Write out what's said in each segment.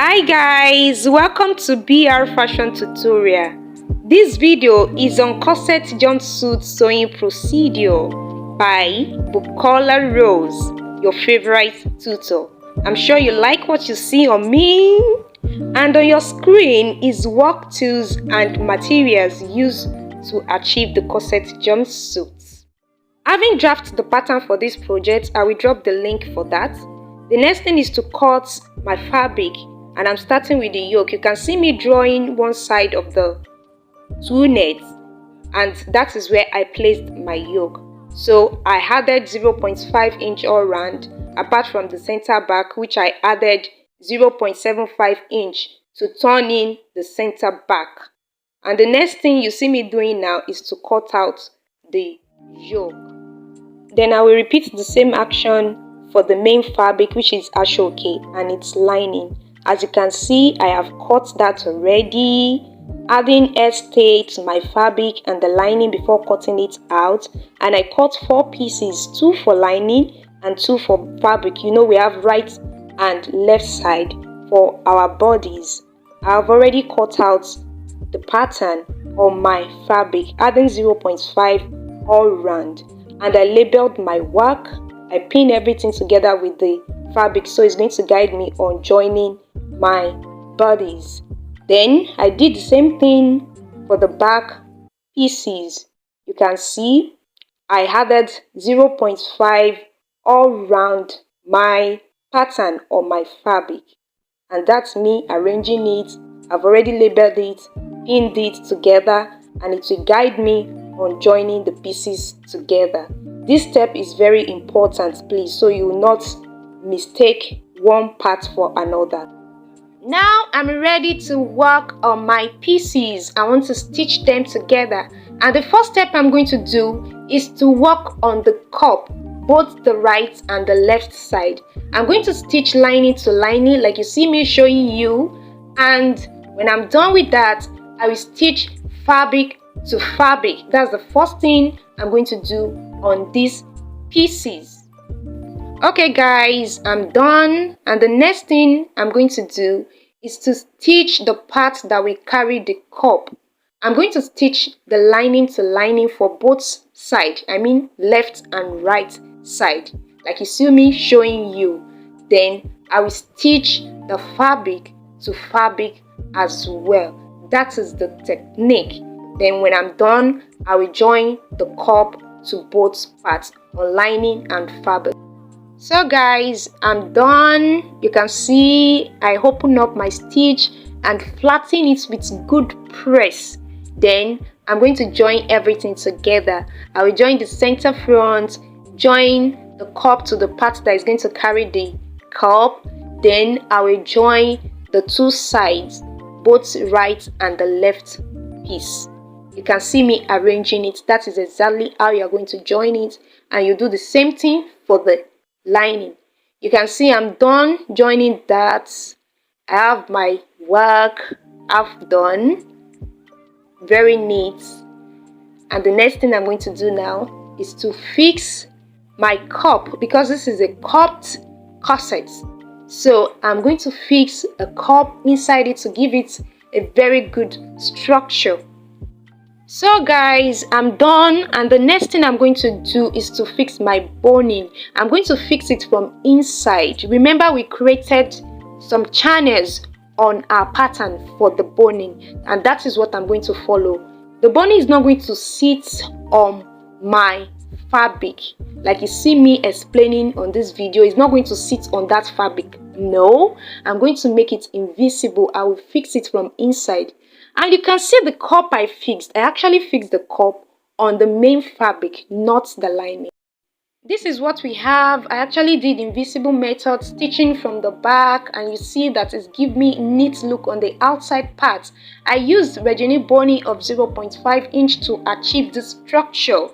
Hi guys, welcome to BR Fashion Tutorial. This video is on Corset Jumpsuit sewing procedure by Bukola Rose, your favorite tutor. I'm sure you like what you see on me. And on your screen is work tools and materials used to achieve the corset jumpsuit. Having drafted the pattern for this project, I will drop the link for that. The next thing is to cut my fabric, and I'm starting with the yoke. You can see me drawing one side of the two nets, and that is where I placed my yoke. So I added 0.5 inch all round, apart from the center back, which I added 0.75 inch to turn in the center back. And the next thing you see me doing now is to cut out the yoke. Then I will repeat the same action for the main fabric, which is ashoke and its lining. As you can see, I have cut that already, adding hairstay to my fabric and the lining before cutting it out. And I cut 4 pieces, 2 for lining and 2 for fabric. You know, we have right and left side for our bodies. I have already cut out the pattern on my fabric, adding 0.5 all round, and I labeled my work. I pin everything together with the fabric, so it's going to guide me on joining my bodies. Then I did the same thing for the back pieces. You can see I added 0.5 all round my pattern on my fabric, and that's me arranging it. I've already labeled it, pinned it together, and it will guide me on joining the pieces together. This step is very important, please, so you will not mistake one part for another. Now I'm ready to work on my pieces. I want to stitch them together, and the first step I'm going to do is to work on the cup, both the right and the left side. I'm going to stitch lining to lining like you see me showing you, and when I'm done with that, I will stitch fabric to fabric. That's the first thing I'm going to do on these pieces. Okay guys, I'm done, and the next thing I'm going to do is to stitch the part that will carry the cup. I'm going to stitch the lining to lining for both sides, I mean left and right side, like you see me showing you. Then I will stitch the fabric to fabric as well. That is the technique. Then when I'm done, I will join the cup to both parts on lining and fabric. So guys, I'm done. You can see I open up my stitch and flatten it with good press. Then I'm going to join everything together. I will join the center front, join the cup to the part that is going to carry the cup. Then I will join the two sides, both right and the left piece. You can see me arranging it. That is exactly how you are going to join it, and you do the same thing for the lining. You can see I'm done joining that. I have my work half done, very neat. And the next thing I'm going to do now is to fix my cup, because this is a cupped corset. So I'm going to fix a cup inside it to give it a very good structure. So guys, I'm done, and the next thing I'm going to do is to fix my boning. I'm going to fix it from inside. Remember, we created some channels on our pattern for the boning, and that is what I'm going to follow. The boning is not going to sit on my fabric like you see me explaining on this video. It's not going to sit on that fabric. No, I'm going to make it invisible. I will fix it from inside. And you can see the cup I fixed. I actually fixed the cup on the main fabric, not the lining. This is what we have. I actually did invisible method, stitching from the back, and you see that it's give me neat look on the outside part. I used Recommendable boning of 0.5 inch to achieve this structure.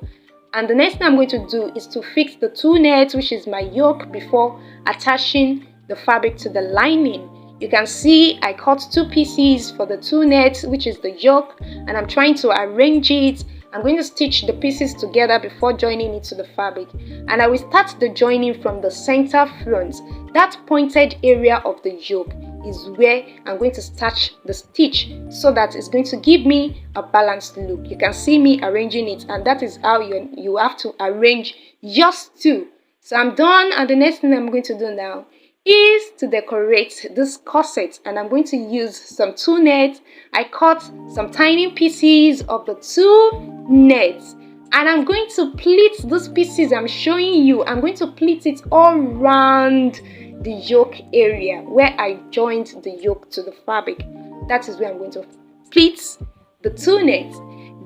And the next thing I'm going to do is to fix the two nets, which is my yoke, before attaching the fabric to the lining. You can see I cut 2 pieces for the two nets, which is the yoke, and I'm trying to arrange it. I'm going to stitch the pieces together before joining it to the fabric, and I will start the joining from the center front. That pointed area of the yoke is where I'm going to start the stitch, so that it's going to give me a balanced look. You can see me arranging it, and that is how you have to arrange yours too. So I'm done, and the next thing I'm going to do now is to decorate this corset, and I'm going to use some two nets. I cut some tiny pieces of the two nets, and I'm going to pleat these pieces I'm showing you. I'm going to pleat it all around the yoke area where I joined the yoke to the fabric. That is where I'm going to pleat the two nets.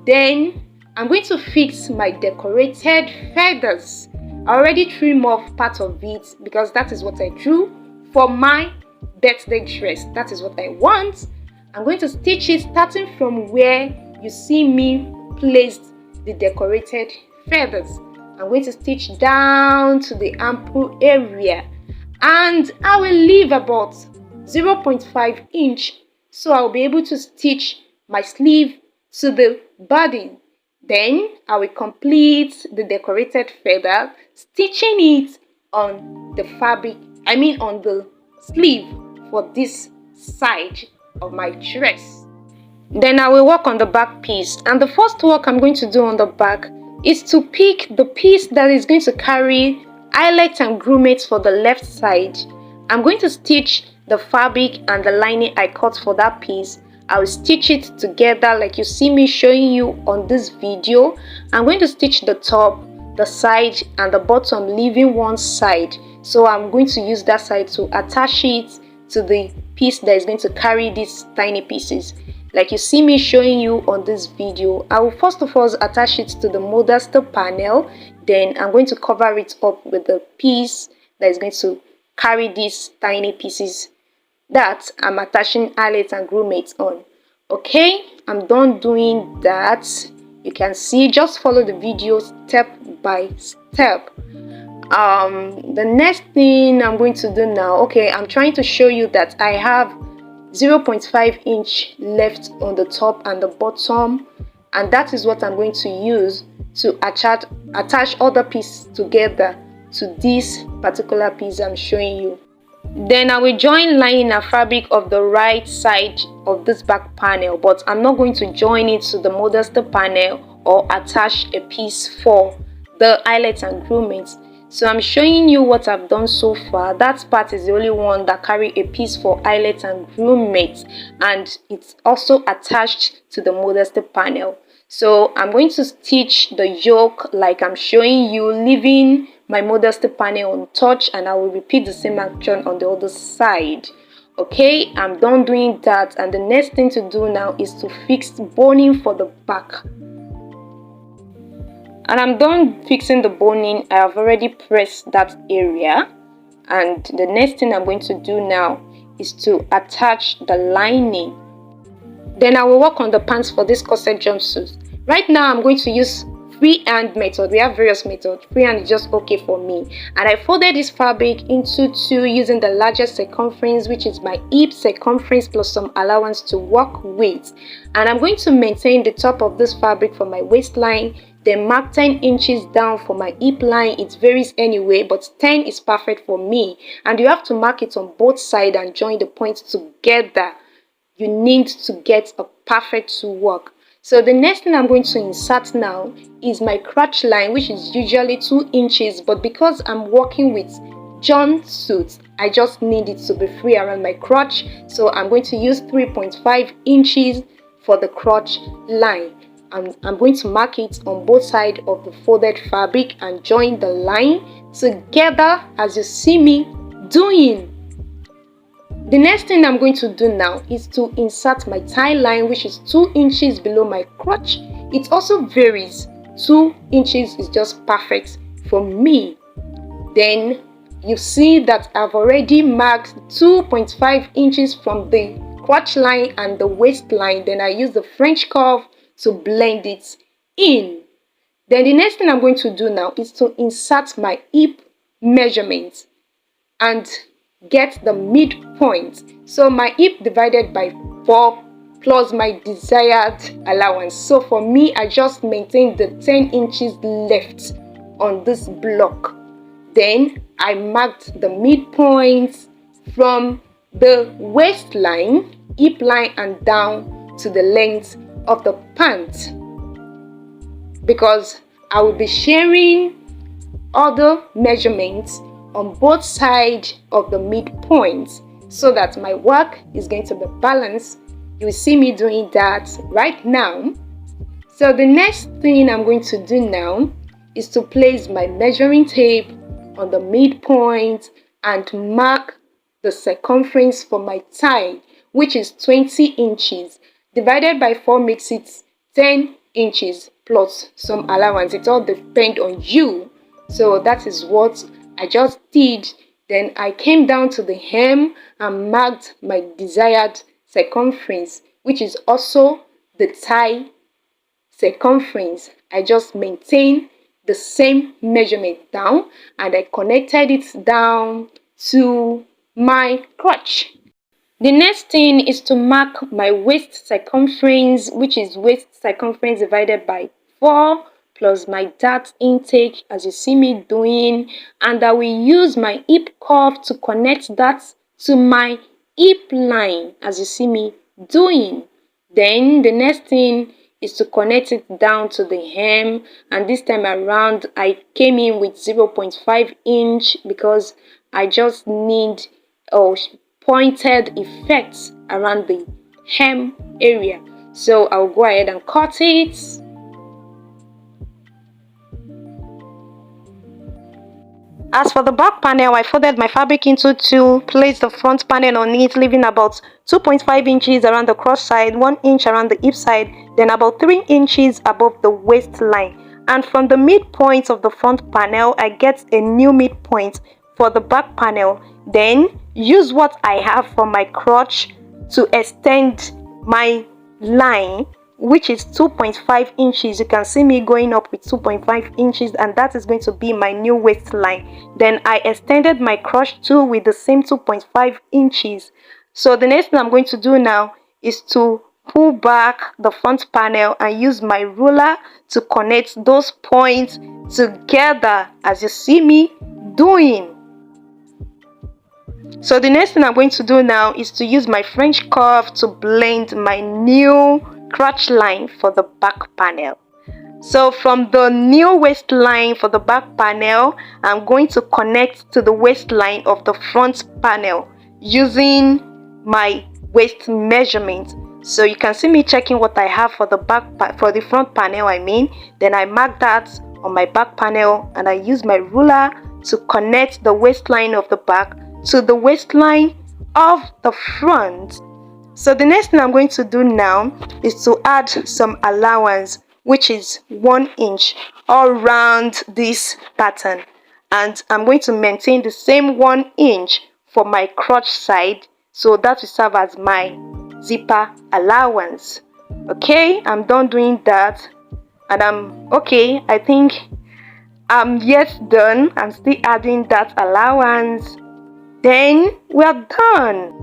Then I'm going to fix my decorated feathers. I already trimmed off part of it because that is what I drew for my birthday dress. That is what I want. I'm going to stitch it starting from where you see me placed the decorated feathers. I'm going to stitch down to the ample area, and I will leave about 0.5 inch, so I'll be able to stitch my sleeve to the body. Then I will complete the decorated feather, stitching it on the fabric, on the sleeve for this side of my dress. Then I will work on the back piece, and the first work I'm going to do on the back is to pick the piece that is going to carry eyelets and grommets for the left side. I'm going to stitch the fabric and the lining I cut for that piece. I will stitch it together like you see me showing you on this video. I'm going to stitch the top, the side, and the bottom, leaving one side. So I'm going to use that side to attach it to the piece that is going to carry these tiny pieces. Like you see me showing you on this video, I will first of all attach it to the modesty panel. Then I'm going to cover it up with the piece that is going to carry these tiny pieces that I'm attaching eyelets and grommets on. Okay, I'm done doing that. You can see, just follow the video step by step. The next thing I'm going to do now, okay, I'm trying to show you that I have 0.5 inch left on the top and the bottom, and that is what I'm going to use to attach other pieces together to this particular piece I'm showing you. Then I will join lining and fabric of the right side of this back panel, but I'm not going to join it to the modesty panel or attach a piece for the eyelets and grommets. So I'm showing you what I've done so far. That part is the only one that carry a piece for eyelets and grommets, and it's also attached to the modesty panel. So I'm going to stitch the yoke like I'm showing you, leaving my modesty panel untouched, and I will repeat the same action on the other side. Okay, I'm done doing that, and the next thing to do now is to fix boning for the back. And I'm done fixing the boning. I have already pressed that area, and the next thing I'm going to do now is to attach the lining. Then I will work on the pants for this corset jumpsuit. Right now I'm going to use freehand method. We have various methods. Freehand is just okay for me, and I folded this fabric into two using the largest circumference, which is my hip circumference, plus some allowance to work with. And I'm going to maintain the top of this fabric for my waistline, then mark 10 inches down for my hip line. It varies anyway, but 10 is perfect for me, and you have to mark it on both sides and join the points together. You need to get a perfect work. So the next thing I'm going to insert now is my crotch line, which is usually 2 inches, but because I'm working with jumpsuits, I just need it to be free around my crotch. So I'm going to use 3.5 inches for the crotch line. I'm going to mark it on both sides of the folded fabric and join the line together as you see me doing. The next thing I'm going to do now is to insert my tie line, which is 2 inches below my crotch. It also varies. 2 inches is just perfect for me. Then you see that I've already marked 2.5 inches from the crotch line and the waistline. Then I use the French curve to blend it in. Then the next thing I'm going to do now is to insert my hip measurement and get the midpoint. So my hip divided by 4 plus my desired allowance. So for me, I just maintained the 10 inches left on this block. Then I marked the midpoint from the waistline, hip line, and down to the length of the pant, because I will be sharing other measurements on both sides of the midpoint so that my work is going to be balanced. You will see me doing that right now. So the next thing I'm going to do now is to place my measuring tape on the midpoint and mark the circumference for my tie, which is 20 inches. Divided by 4 makes it 10 inches plus some allowance. It all depends on you. So that is what I just did. Then I came down to the hem and marked my desired circumference, which is also the tie circumference. I just maintained the same measurement down and I connected it down to my crotch. The next thing is to mark my waist circumference, which is waist circumference divided by 4 plus my dart intake, as you see me doing, and I will use my hip curve to connect that to my hip line, as you see me doing. Then the next thing is to connect it down to the hem, and this time around I came in with 0.5 inch because I just need pointed effects around the hem area. So I'll go ahead and cut it. As for the back panel, I folded my fabric into two, placed the front panel on it, leaving about 2.5 inches around the cross side, 1 inch around the hip side, then about 3 inches above the waistline. And from the midpoint of the front panel, I get a new midpoint for the back panel. Then use what I have for my crotch to extend my line, which is 2.5 inches. You can see me going up with 2.5 inches, and that is going to be my new waistline. Then I extended my crotch too with the same 2.5 inches. So the next thing I'm going to do now is to pull back the front panel and use my ruler to connect those points together, as you see me doing. So the next thing I'm going to do now is to use my French curve to blend my new crotch line for the back panel. So from the new waistline for the back panel, I'm going to connect to the waistline of the front panel using my waist measurement. So you can see me checking what I have for the front panel, then I mark that on my back panel and I use my ruler to connect the waistline of the back to the waistline of the front. So the next thing I'm going to do now is to add some allowance, which is 1 inch all around this pattern, and I'm going to maintain the same 1 inch for my crotch side, so that will serve as my zipper allowance. Okay, I'm done doing that, and I think I'm yet done. I'm still adding that allowance. Then we're done.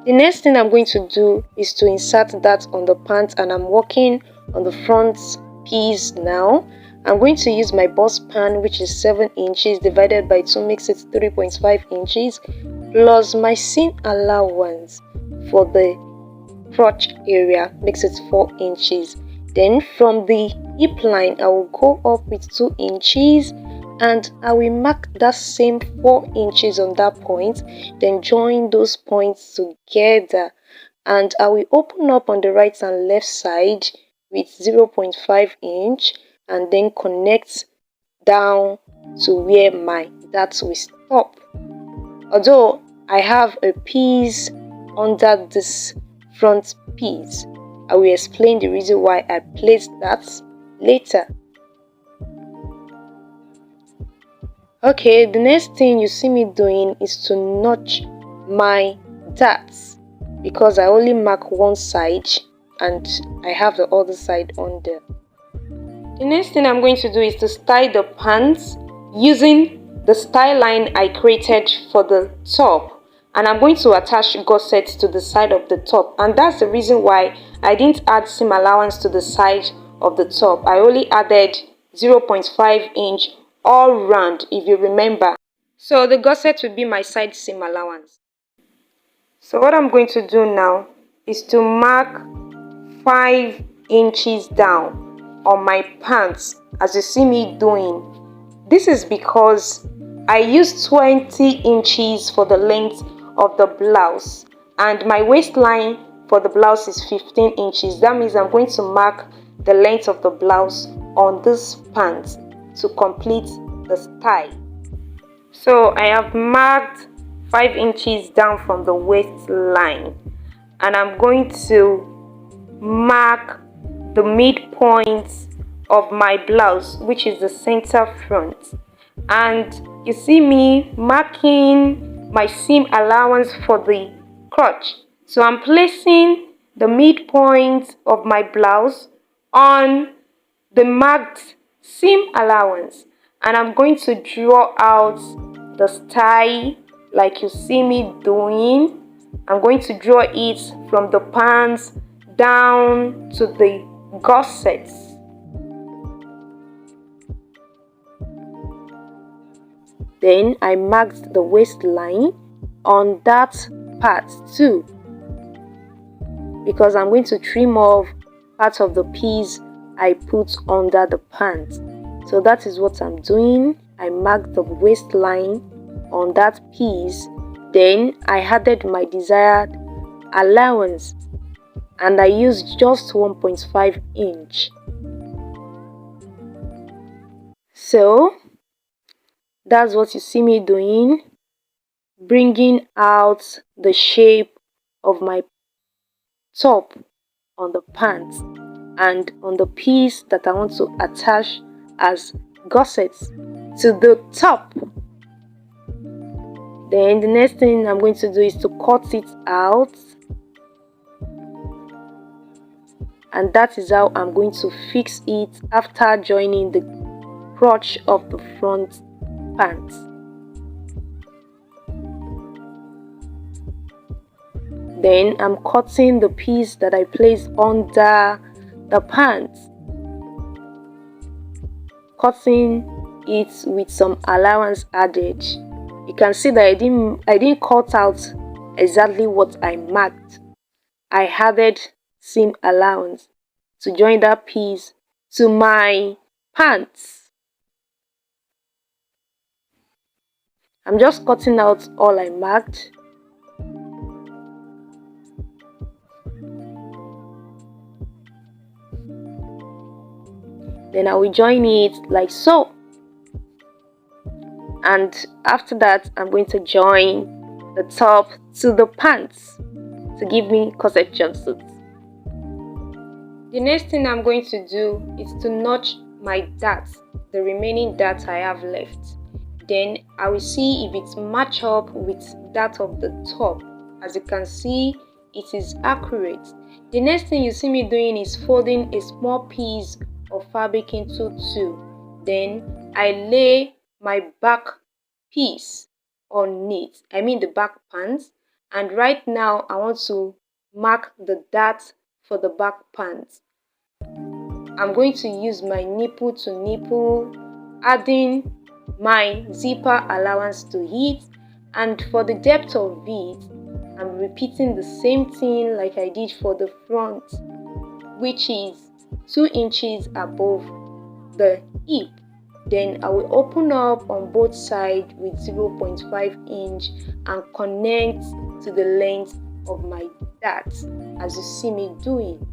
The next thing I'm going to do is to insert that on the pants, and I'm working on the front piece now. I'm going to use my bust pan, which is 7 inches divided by 2 makes it 3.5 inches, plus my seam allowance for the crotch area makes it 4 inches. Then from the hip line, I will go up with 2 inches and I will mark that same 4 inches on that point, then join those points together, and I will open up on the right and left side with 0.5 inch and then connect down to where my dart will stop. Although I have a piece under this front piece, I will explain the reason why I placed that later. Okay, the next thing you see me doing is to notch my darts, because I only mark one side and I have the other side under. The next thing I'm going to do is to style the pants using the style line I created for the top, and I'm going to attach gussets to the side of the top, and that's the reason why I didn't add seam allowance to the side of the top. I only added 0.5 inch all round, if you remember. So the gusset will be my side seam allowance. So what I'm going to do now is to mark 5 inches down on my pants, as you see me doing. This is because I used 20 inches for the length of the blouse, and my waistline for the blouse is 15 inches. That means I'm going to mark the length of the blouse on this pants to complete the style. So I have marked 5 inches down from the waistline, and I'm going to mark the midpoint of my blouse, which is the center front. And you see me marking my seam allowance for the crotch. So I'm placing the midpoint of my blouse on the marked seam allowance, and I'm going to draw out the style like you see me doing. I'm going to draw it from the pants down to the gussets. Then I marked the waistline on that part too, because I'm going to trim off part of the piece I put under the pants. So that is what I'm doing. I marked the waistline on that piece. Then I added my desired allowance, and I used just 1.5 inch. So that's what you see me doing, bringing out the shape of my top on the pants and on the piece that I want to attach as gussets to the top. Then the next thing I'm going to do is to cut it out, and that is how I'm going to fix it after joining the crotch of the front pants. Then I'm cutting the piece that I placed under the pants, cutting it with some allowance added. You can see that I didn't cut out exactly what I marked. I added seam allowance to join that piece to my pants. I'm just cutting out all I marked. Then I will join it like so. And after that, I'm going to join the top to the pants to give me corset jumpsuit. The next thing I'm going to do is to notch my darts, the remaining darts I have left. Then I will see if it match up with that of the top. As you can see, it is accurate. The next thing you see me doing is folding a small piece of fabric into two. Then I lay my back piece on it, I mean the back pants, and right now I want to mark the dart for the back pants. I'm going to use my nipple to nipple, adding my zipper allowance to it, and for the depth of it, I'm repeating the same thing like I did for the front, which is 2 inches above the hip. Then I will open up on both sides with 0.5 inch and connect to the length of my dart, as you see me doing.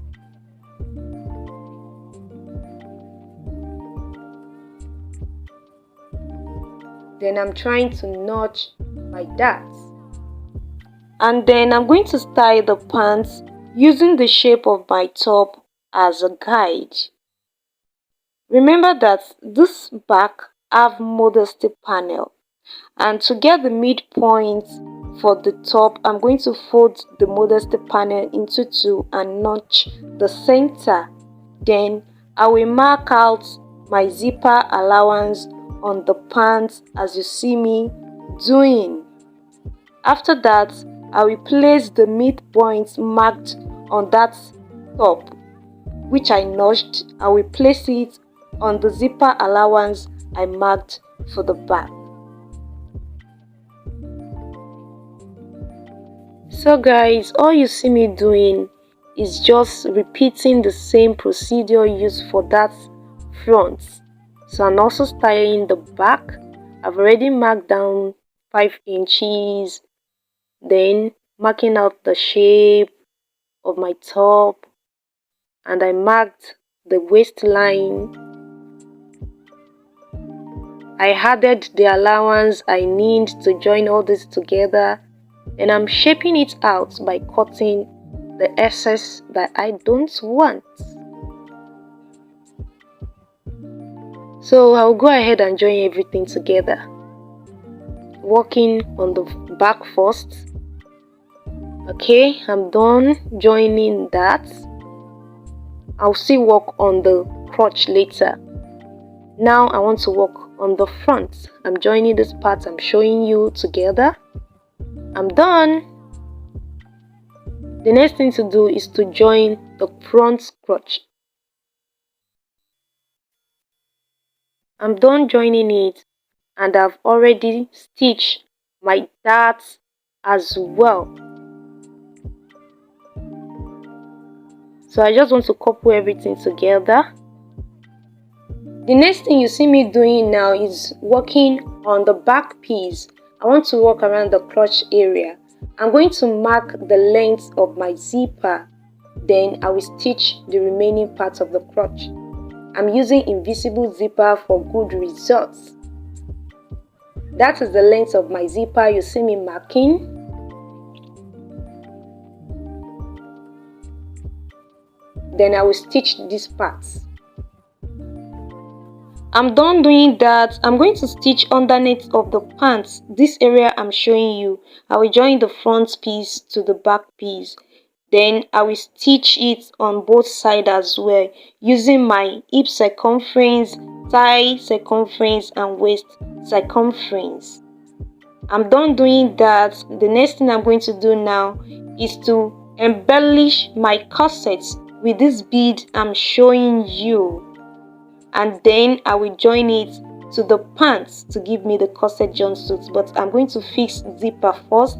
Then I'm trying to notch my darts. And then I'm going to style the pants using the shape of my top as a guide. Remember that this back have modesty panel, and to get the midpoint for the top, I'm going to fold the modesty panel into two and notch the center. Then I will mark out my zipper allowance on the pants as you see me doing. After that, I will place the midpoint marked on that top, which I notched. I will place it on the zipper allowance I marked for the back. So guys, all you see me doing is just repeating the same procedure used for that front. So I'm also styling the back. I've already marked down 5 inches, then marking out the shape of my top, and I marked the waistline. I added the allowance I need to join all this together, and I'm shaping it out by cutting the excess that I don't want. So I'll go ahead and join everything together, working on the back first. Okay, I'm done joining that. I'll still work on the crotch later. Now I want to work on the front. I'm joining this part I'm showing you together. I'm done. The next thing to do is to join the front crotch. I'm done joining it, and I've already stitched my darts as well. So I just want to couple everything together. The next thing you see me doing now is working on the back piece. I want to work around the crotch area. I'm going to mark the length of my zipper. Then I will stitch the remaining parts of the crotch. I'm using invisible zipper for good results. That is the length of my zipper you see me marking. Then I will stitch these parts. I'm done doing that. I'm going to stitch underneath of the pants. This area I'm showing you. I will join the front piece to the back piece. Then I will stitch it on both sides as well, using my hip circumference, thigh circumference, and waist circumference. I'm done doing that. The next thing I'm going to do now is to embellish my corset with this bead I'm showing you. And then I will join it to the pants to give me the corset jumpsuit. But I'm going to fix zipper first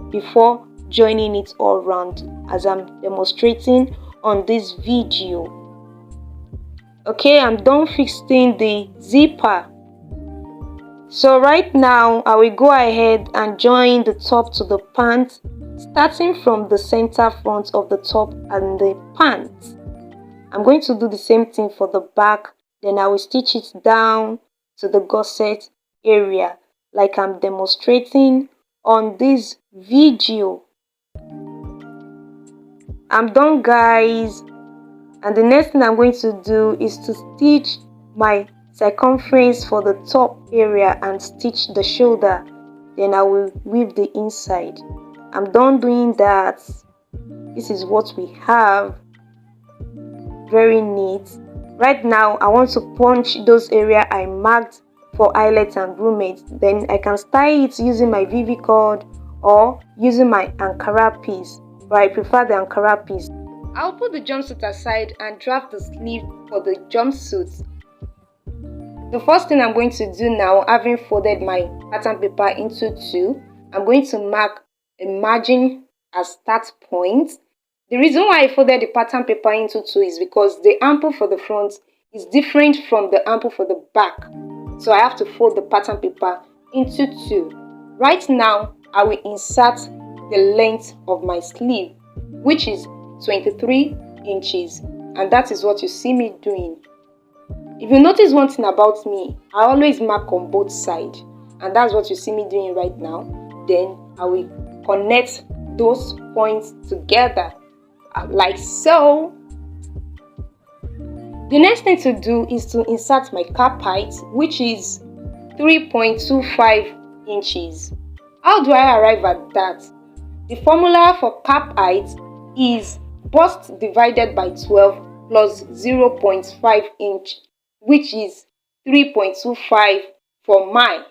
before joining it all around, as I'm demonstrating on this video. Okay, I'm done fixing the zipper. So right now I will go ahead and join the top to the pants, starting from the center front of the top and the pants. I'm going to do the same thing for the back. Then I will stitch it down to the gusset area like I'm demonstrating on this video. I'm done guys, and the next thing I'm going to do is to stitch my circumference for the top area and stitch the shoulder. Then I will weave the inside. I'm done doing that. This is what we have. Very neat. Right now I want to punch those areas I marked for eyelets and grommet. Then I can style it using my VV cord or using my Ankara piece, but I prefer the Ankara piece. I'll put the jumpsuit aside and draft the sleeve for the jumpsuit. The first thing I'm going to do now, having folded my pattern paper into two, I'm going to mark a margin as start point. The reason why I folded the pattern paper into two is because the armhole for the front is different from the armhole for the back. So I have to fold the pattern paper into two. Right now, I will insert the length of my sleeve, which is 23 inches. And that is what you see me doing. If you notice one thing about me, I always mark on both sides. And that's what you see me doing right now. Then I will connect those points together, like so. The next thing to do is to insert my cap height, which is 3.25 inches. How do I arrive at that? The formula for cap height is bust divided by 12 plus 0.5 inch, which is 3.25 for mine.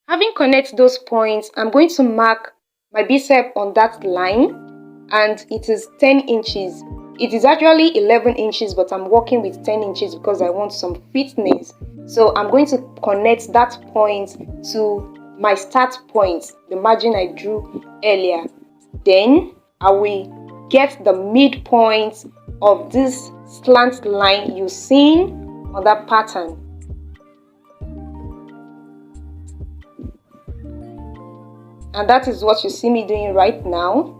Having connected those points, I'm going to mark my bicep on that line, and it is 10 inches. It is actually 11 inches, but I'm working with 10 inches because I want some fitness. So I'm going to connect that point to my start point, the margin I drew earlier. Then I will get the midpoint of this slant line you seen on that pattern. And that is what you see me doing right now.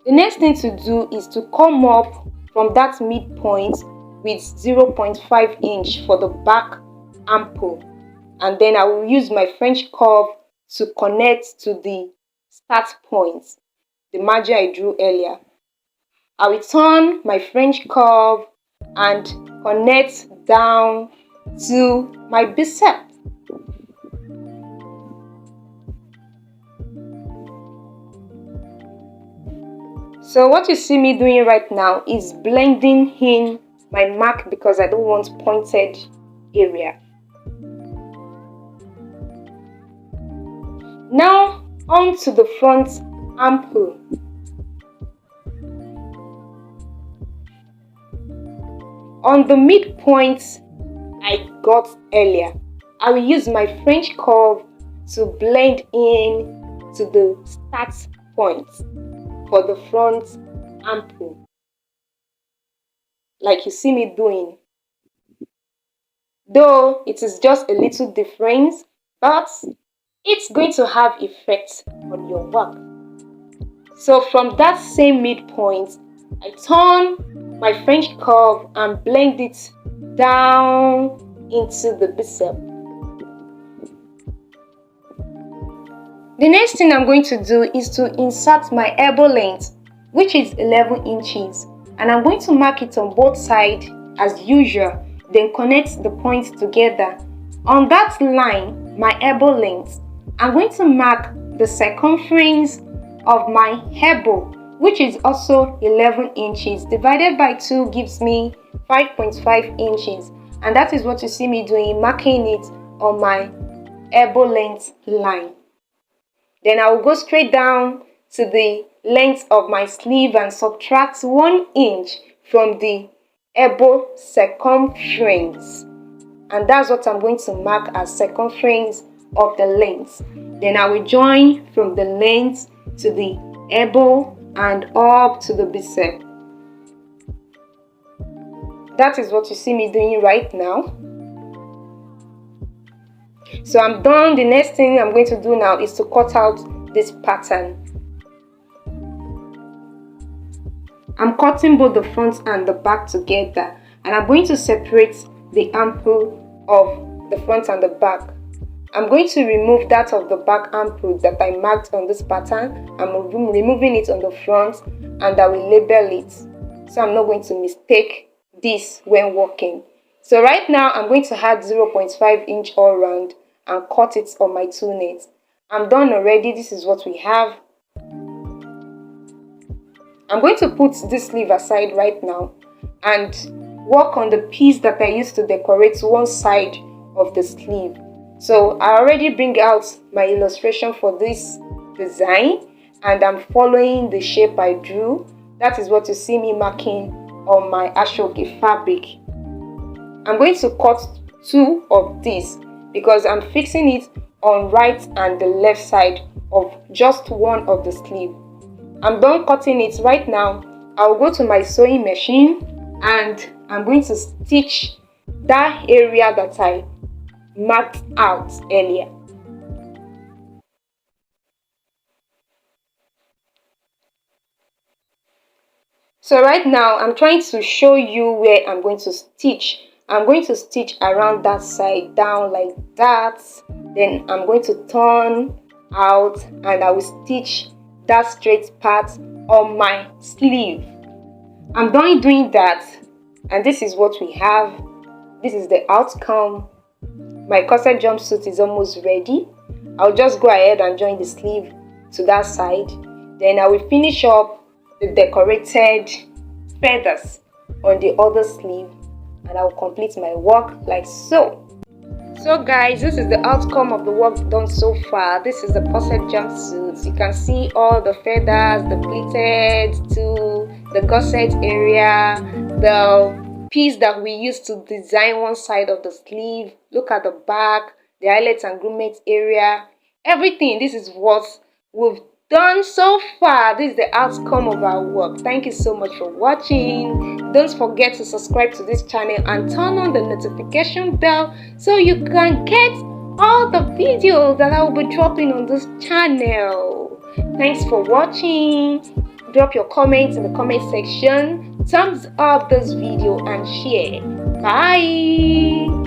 The next thing to do is to come up from that midpoint with 0.5 inch for the back armhole. And then I will use my French curve to connect to the start point, the margin I drew earlier. I will turn my French curve and connect down to my bicep. So what you see me doing right now is blending in my mark because I don't want pointed area. Now on to the front armhole. On the midpoint I got earlier, I will use my French curve to blend in to the start point for the front armhole, like you see me doing. Though it is just a little difference, but it's going to have effect on your work. So from that same midpoint, I turn my French curve and blend it down into the bicep. The next thing I'm going to do is to insert my elbow length, which is 11 inches, and I'm going to mark it on both sides as usual, then connect the points together. On that line, my elbow length, I'm going to mark the circumference of my elbow, which is also 11 inches. Divided by 2 gives me 5.5 inches, and that is what you see me doing, marking it on my elbow length line. Then I will go straight down to the length of my sleeve and subtract 1 inch from the elbow circumference. And that's what I'm going to mark as circumference of the length. Then I will join from the length to the elbow and up to the bicep. That is what you see me doing right now. So I'm done. The next thing I'm going to do now is to cut out this pattern. I'm cutting both the front and the back together, and I'm going to separate the armhole of the front and the back. I'm going to remove that of the back armhole that I marked on this pattern. I'm removing it on the front, and I will label it, so I'm not going to mistake this when working. So right now I'm going to add 0.5 inch all round and cut it on my 2 knits. I'm done already. This is what we have. I'm going to put this sleeve aside right now and work on the piece that I used to decorate one side of the sleeve. So I already bring out my illustration for this design, and I'm following the shape I drew. That is what you see me marking on my ashoke fabric. I'm going to cut 2 of these because I'm fixing it on right and the left side of just one of the sleeve. I'm done cutting it right now. I'll go to my sewing machine and I'm going to stitch that area that I marked out earlier. So right now I'm trying to show you where I'm going to stitch. I'm going to stitch around that side down like that. Then I'm going to turn out and I will stitch that straight part on my sleeve. I'm done doing that, and this is what we have. This is the outcome. My corset jumpsuit is almost ready. I'll just go ahead and join the sleeve to that side. Then I will finish up the decorated feathers on the other sleeve, and I will complete my work like so. So guys, this is the outcome of the work done so far. This is the corset jumpsuit. You can see all the feathers, the pleated to the gusset area, the piece that we used to design one side of the sleeve. Look at the back, the eyelets and grommet area. Everything. This is what we've done so far. This is the outcome of our work. Thank you so much for watching. Don't forget to subscribe to this channel and turn on the notification bell so you can get all the videos that I will be dropping on this channel. Thanks for watching. Drop your comments in the comment section. Thumbs up this video and share. Bye.